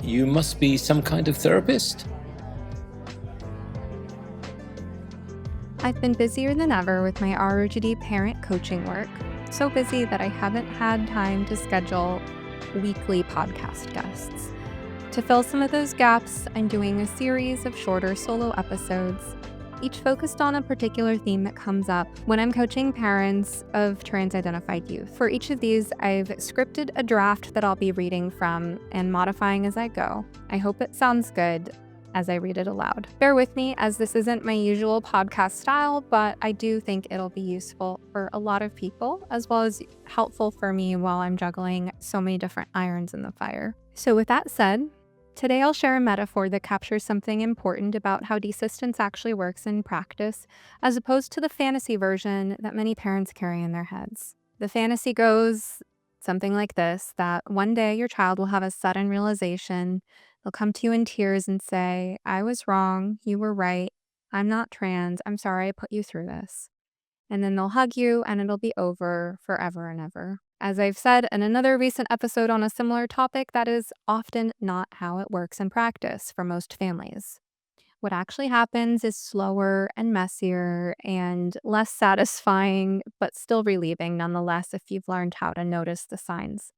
You must be some kind of therapist? I've been busier than ever with my ROGD parent coaching work, so busy that I haven't had time to schedule weekly podcast guests. To fill some of those gaps, I'm doing a series of shorter solo episodes, each focused on a particular theme that comes up when I'm coaching parents of trans-identified youth. For each of these, I've scripted a draft that I'll be reading from and modifying as I go. I hope it sounds good as I read it aloud. Bear with me, as this isn't my usual podcast style, but I do think it'll be useful for a lot of people, as well as helpful for me while I'm juggling so many different irons in the fire. So with that said, today I'll share a metaphor that captures something important about how desistance actually works in practice, as opposed to the fantasy version that many parents carry in their heads. The fantasy goes something like this, that one day your child will have a sudden realization. They'll come to you in tears and say, "I was wrong, you were right, I'm not trans, I'm sorry I put you through this." And then they'll hug you and it'll be over forever and ever. As I've said in another recent episode on a similar topic, that is often not how it works in practice for most families. What actually happens is slower and messier and less satisfying, but still relieving nonetheless if you've learned how to notice the signs.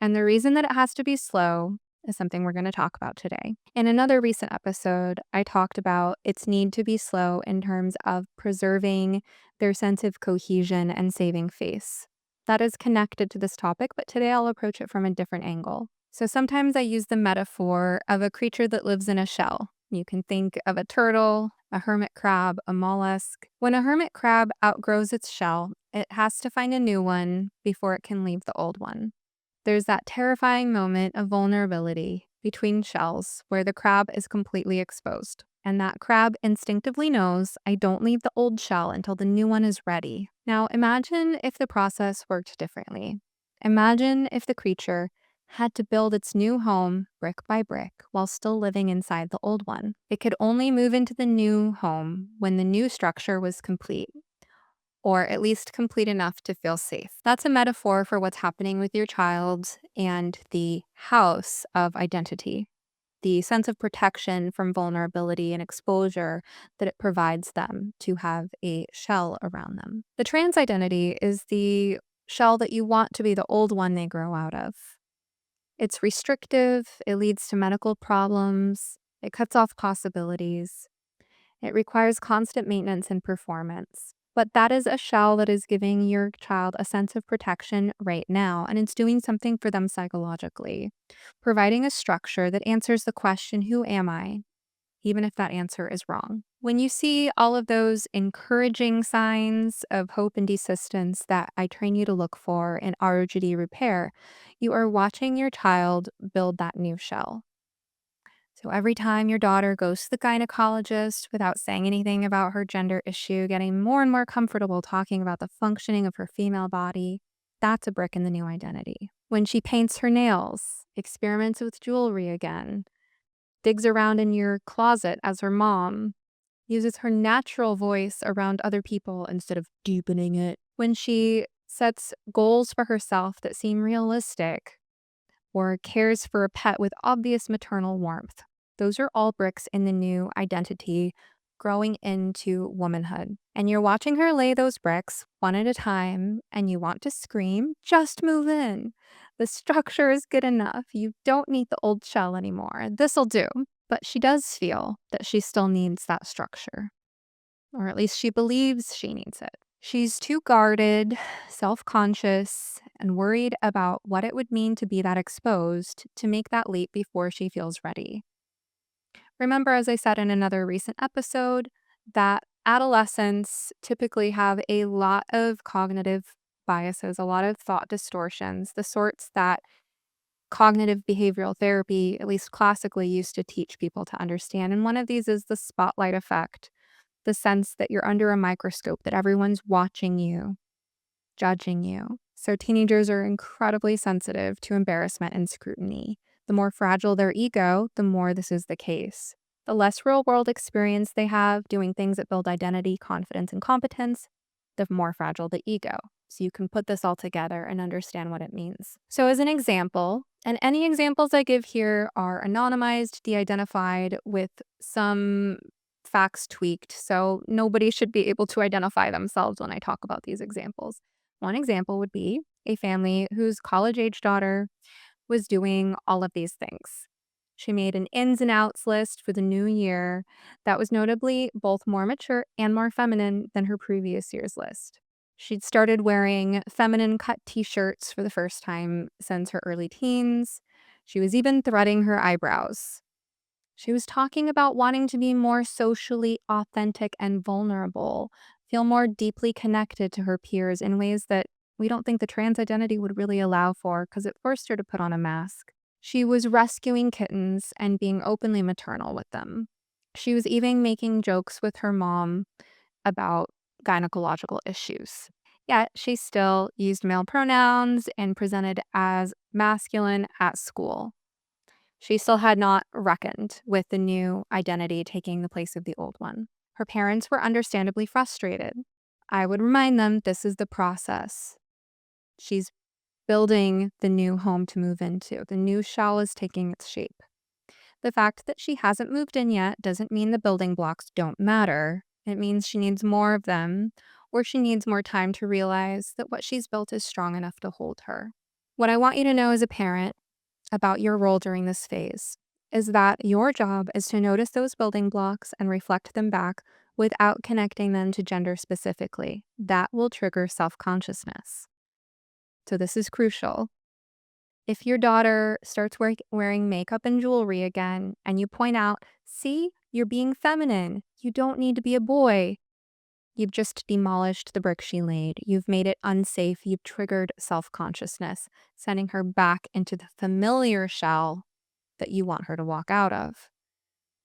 And the reason that it has to be slow is something we're going to talk about today. In another recent episode, I talked about its need to be slow in terms of preserving their sense of cohesion and saving face. That is connected to this topic, but today I'll approach it from a different angle. So sometimes I use the metaphor of a creature that lives in a shell. You can think of a turtle, a hermit crab, a mollusk. When a hermit crab outgrows its shell, it has to find a new one before it can leave the old one. There's that terrifying moment of vulnerability between shells where the crab is completely exposed. And that crab instinctively knows, I don't leave the old shell until the new one is ready. Now imagine if the process worked differently. Imagine if the creature had to build its new home brick by brick while still living inside the old one. It could only move into the new home when the new structure was complete, or at least complete enough to feel safe. That's a metaphor for what's happening with your child and the house of identity, the sense of protection from vulnerability and exposure that it provides them to have a shell around them. The trans identity is the shell that you want to be the old one they grow out of. It's restrictive, it leads to medical problems, it cuts off possibilities, it requires constant maintenance and performance. But that is a shell that is giving your child a sense of protection right now, and it's doing something for them psychologically, providing a structure that answers the question, who am I? Even if that answer is wrong. When you see all of those encouraging signs of hope and desistance that I train you to look for in ROGD repair, you are watching your child build that new shell. So every time your daughter goes to the gynecologist without saying anything about her gender issue, getting more and more comfortable talking about the functioning of her female body, that's a brick in the new identity. When she paints her nails, experiments with jewelry again, digs around in your closet as her mom, uses her natural voice around other people instead of deepening it. When she sets goals for herself that seem realistic, or cares for a pet with obvious maternal warmth. Those are all bricks in the new identity growing into womanhood. And you're watching her lay those bricks one at a time, and you want to scream, just move in. The structure is good enough. You don't need the old shell anymore. This'll do. But she does feel that she still needs that structure, or at least she believes she needs it. She's too guarded, self-conscious, and worried about what it would mean to be that exposed to make that leap before she feels ready. Remember, as I said in another recent episode, that adolescents typically have a lot of cognitive biases, a lot of thought distortions, the sorts that cognitive behavioral therapy, at least classically, used to teach people to understand. And one of these is the spotlight effect, the sense that you're under a microscope, that everyone's watching you, judging you. So teenagers are incredibly sensitive to embarrassment and scrutiny. The more fragile their ego, the more this is the case. The less real-world experience they have doing things that build identity, confidence, and competence, the more fragile the ego. so you can put this all together and understand what it means. So, as an example, and any examples I give here are anonymized, de identified, with some facts tweaked. So, nobody should be able to identify themselves when I talk about these examples. One example would be a family whose college age daughter was doing all of these things. She made an ins and outs list for the new year that was notably both more mature and more feminine than her previous year's list. She'd started wearing feminine cut t shirts for the first time since her early teens. She was even threading her eyebrows. She was talking about wanting to be more socially authentic and vulnerable, feel more deeply connected to her peers in ways that we don't think the trans identity would really allow for because it forced her to put on a mask. She was rescuing kittens and being openly maternal with them. She was even making jokes with her mom about gynecological issues. Yet she still used male pronouns and presented as masculine at school. She still had not reckoned with the new identity taking the place of the old one. Her parents were understandably frustrated. I would remind them this is the process. She's building the new home to move into. The new shell is taking its shape. The fact that she hasn't moved in yet doesn't mean the building blocks don't matter. It means she needs more of them, or she needs more time to realize that what she's built is strong enough to hold her. What I want you to know as a parent about your role during this phase is that your job is to notice those building blocks and reflect them back without connecting them to gender specifically. That will trigger self consciousness. So, this is crucial. If your daughter starts wearing makeup and jewelry again, and you point out, see, you're being feminine, you don't need to be a boy, you've just demolished the brick she laid. You've made it unsafe. You've triggered self consciousness, sending her back into the familiar shell that you want her to walk out of.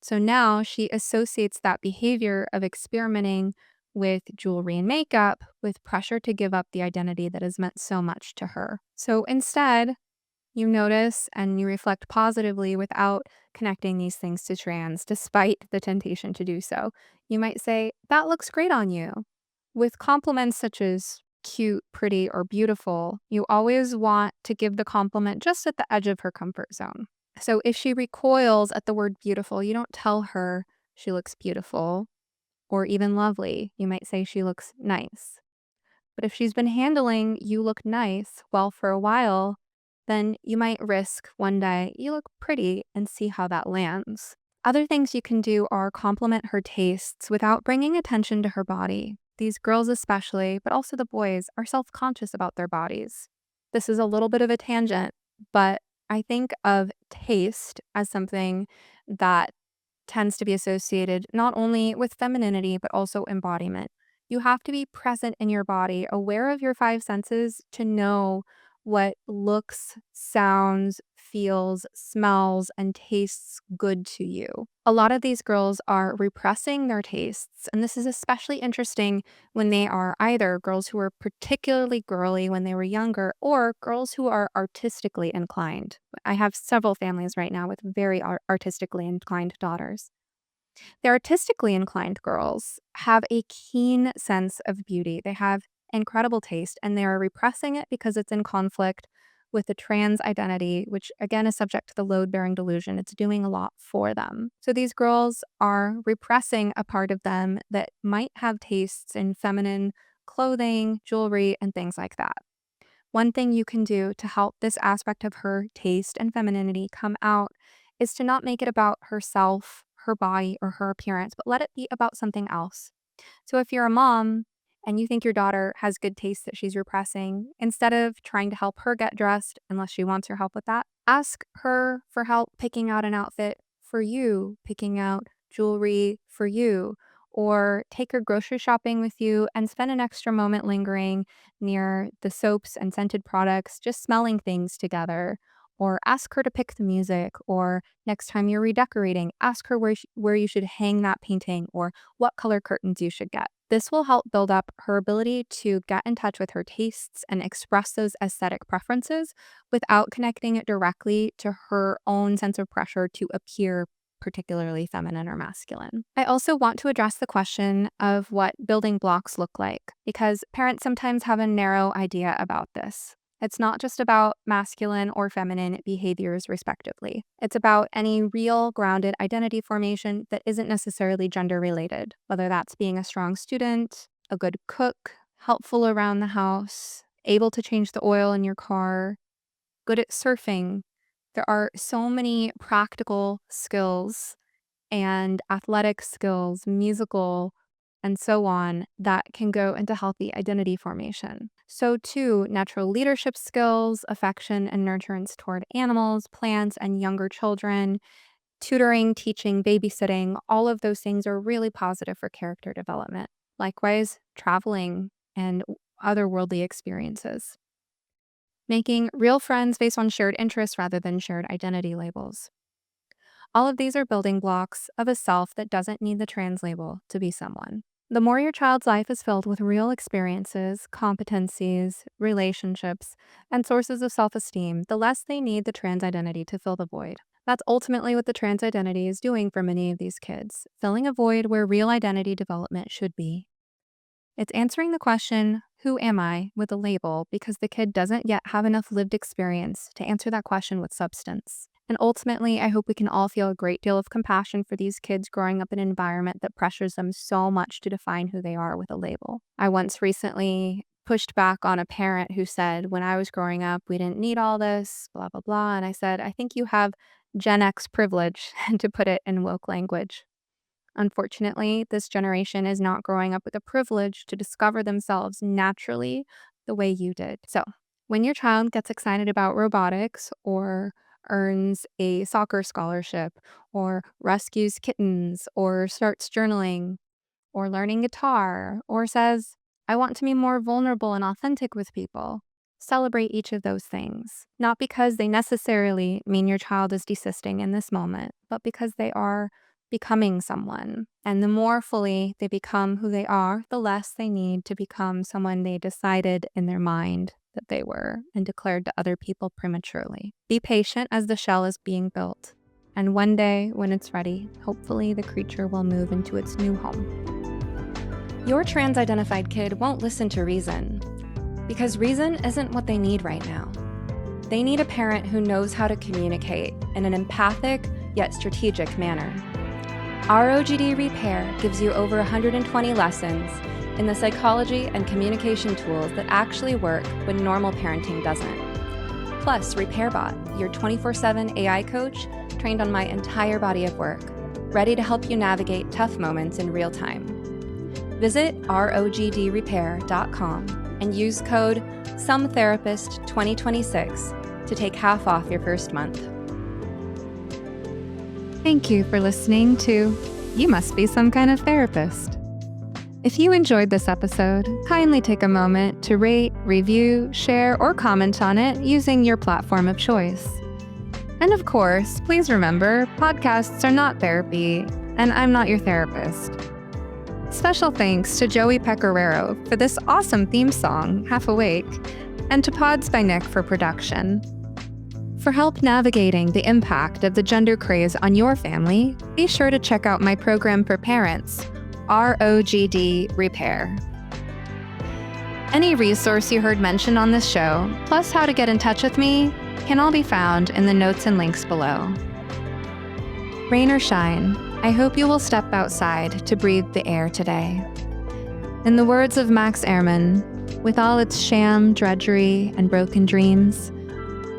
So now she associates that behavior of experimenting with jewelry and makeup with pressure to give up the identity that has meant so much to her. So instead, you notice and you reflect positively without connecting these things to trans, despite the temptation to do so. You might say, that looks great on you. With compliments such as cute, pretty, or beautiful, you always want to give the compliment just at the edge of her comfort zone. So if she recoils at the word beautiful, you don't tell her she looks beautiful or even lovely. You might say she looks nice. But if she's been handling you look nice well for a while, then you might risk one day you look pretty and see how that lands. Other things you can do are compliment her tastes without bringing attention to her body. These girls, especially, but also the boys, are self conscious about their bodies. This is a little bit of a tangent, but I think of taste as something that tends to be associated not only with femininity, but also embodiment. You have to be present in your body, aware of your five senses to know what looks, sounds, feels, smells, and tastes good to you. A lot of these girls are repressing their tastes, and this is especially interesting when they are either girls who were particularly girly when they were younger or girls who are artistically inclined. I have several families right now with very artistically inclined daughters. The artistically inclined girls have a keen sense of beauty. They have incredible taste and they are repressing it because it's in conflict with the trans identity, which again is subject to the load bearing delusion. It's doing a lot for them. So these girls are repressing a part of them that might have tastes in feminine clothing, jewelry, and things like that. One thing you can do to help this aspect of her taste and femininity come out is to not make it about herself, her body, or her appearance, but let it be about something else. So if you're a mom and you think your daughter has good taste that she's repressing, instead of trying to help her get dressed, unless she wants your help with that, ask her for help picking out an outfit for you, picking out jewelry for you, or take her grocery shopping with you and spend an extra moment lingering near the soaps and scented products, just smelling things together. Or ask her to pick the music, or next time you're redecorating, ask her where you should hang that painting or what color curtains you should get. This will help build up her ability to get in touch with her tastes and express those aesthetic preferences without connecting it directly to her own sense of pressure to appear particularly feminine or masculine. I also want to address the question of what building blocks look like, because parents sometimes have a narrow idea about this. It's not just about masculine or feminine behaviors, respectively. It's about any real grounded identity formation that isn't necessarily gender related, whether that's being a strong student, a good cook, helpful around the house, able to change the oil in your car, good at surfing. There are so many practical skills and athletic skills, musical, and so on, that can go into healthy identity formation. So too, natural leadership skills, affection and nurturance toward animals, plants, and younger children, tutoring, teaching, babysitting, all of those things are really positive for character development. Likewise, traveling and otherworldly experiences. Making real friends based on shared interests rather than shared identity labels. All of these are building blocks of a self that doesn't need the trans label to be someone. The more your child's life is filled with real experiences, competencies, relationships, and sources of self-esteem, the less they need the trans identity to fill the void. That's ultimately what the trans identity is doing for many of these kids, filling a void where real identity development should be. It's answering the question, who am I, with a label, because the kid doesn't yet have enough lived experience to answer that question with substance. And ultimately, I hope we can all feel a great deal of compassion for these kids growing up in an environment that pressures them so much to define who they are with a label. I once recently pushed back on a parent who said, when I was growing up, we didn't need all this, blah, blah, blah. And I said, I think you have Gen X privilege, to put it in woke language. Unfortunately, this generation is not growing up with the privilege to discover themselves naturally the way you did. So, when your child gets excited about robotics or earns a soccer scholarship or rescues kittens or starts journaling or learning guitar or says, I want to be more vulnerable and authentic with people, celebrate each of those things. Not because they necessarily mean your child is desisting in this moment, but because they are becoming someone. And the more fully they become who they are, the less they need to become someone they decided in their mind that they were and declared to other people prematurely. Be patient as the shell is being built. And one day, when it's ready, hopefully the creature will move into its new home. Your trans-identified kid won't listen to reason, because reason isn't what they need right now. They need a parent who knows how to communicate in an empathic yet strategic manner. ROGD Repair gives you over 120 lessons in the psychology and communication tools that actually work when normal parenting doesn't. Plus, RepairBot, your 24/7 AI coach trained on my entire body of work, ready to help you navigate tough moments in real time. Visit rogdrepair.com and use code SOMETherapist2026 to take half off your first month. Thank you for listening to You Must Be Some Kind of Therapist. If you enjoyed this episode, kindly take a moment to rate, review, share, or comment on it using your platform of choice. And of course, please remember, podcasts are not therapy, and I'm not your therapist. Special thanks to Joey Pecoraro for this awesome theme song, Half Awake, and to Pods by Nick for production. For help navigating the impact of the gender craze on your family, be sure to check out my program for parents, ROGD Repair. Any resource you heard mentioned on this show, plus how to get in touch with me, can all be found in the notes and links below. Rain or shine, I hope you will step outside to breathe the air today. In the words of Max Ehrmann, with all its sham, drudgery, and broken dreams,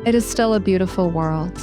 it is still a beautiful world.